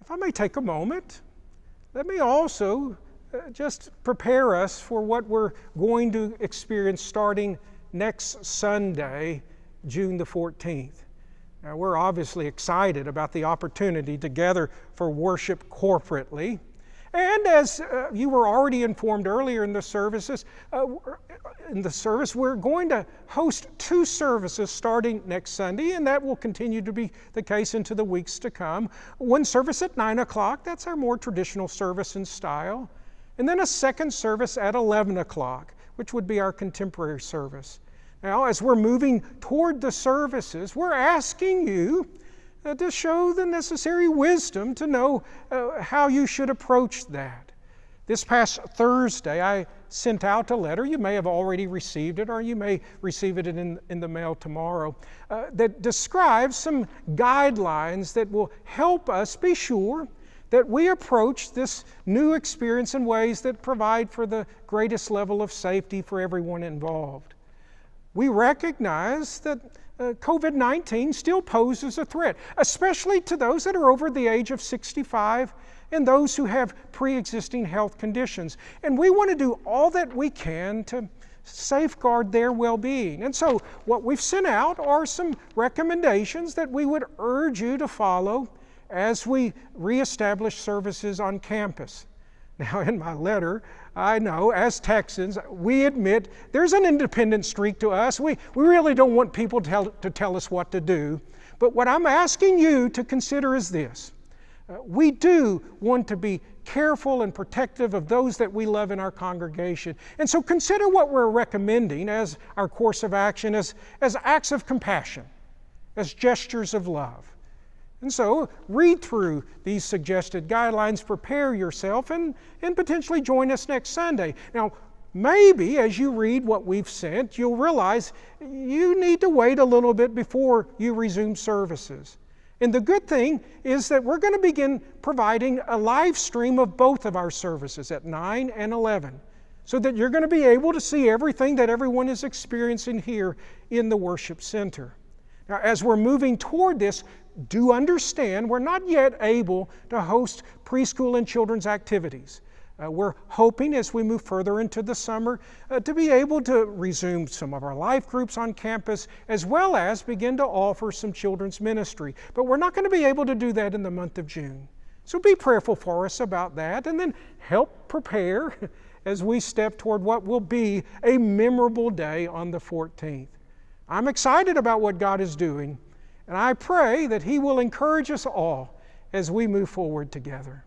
if I may take a moment, let me also just prepare us for what we're going to experience starting next Sunday, June the 14th. Now, we're obviously excited about the opportunity to gather for worship corporately. And as you were already informed earlier in the service, we're going to host 2 services starting next Sunday, and that will continue to be the case into the weeks to come. One service at 9 o'clock, that's our more traditional service and style. And then a second service at 11 o'clock, which would be our contemporary service. Now, as we're moving toward the services, we're asking you to show the necessary wisdom to know how you should approach that. This past Thursday, I sent out a letter. You may have already received it, or you may receive it in the mail tomorrow, that describes some guidelines that will help us be sure that we approach this new experience in ways that provide for the greatest level of safety for everyone involved. We recognize that COVID-19 still poses a threat, especially to those that are over the age of 65 and those who have pre-existing health conditions. And we want to do all that we can to safeguard their well-being. And so what we've sent out are some recommendations that we would urge you to follow as we reestablish services on campus. Now, in my letter, I know, as Texans, we admit there's an independent streak to us. We really don't want people to tell us what to do. But what I'm asking you to consider is this. We do want to be careful and protective of those that we love in our congregation. And so consider what we're recommending as our course of action as acts of compassion, as gestures of love. And so, read through these suggested guidelines, prepare yourself, and potentially join us next Sunday. Now, maybe as you read what we've sent, you'll realize you need to wait a little bit before you resume services. And the good thing is that we're going to begin providing a live stream of both of our services at 9 and 11, so that you're going to be able to see everything that everyone is experiencing here in the worship center. Now, as we're moving toward this, do understand we're not yet able to host preschool and children's activities. We're hoping as we move further into the summer to be able to resume some of our life groups on campus, as well as begin to offer some children's ministry. But we're not going to be able to do that in the month of June. So be prayerful for us about that, and then help prepare as we step toward what will be a memorable day on the 14th. I'm excited about what God is doing, and I pray that He will encourage us all as we move forward together.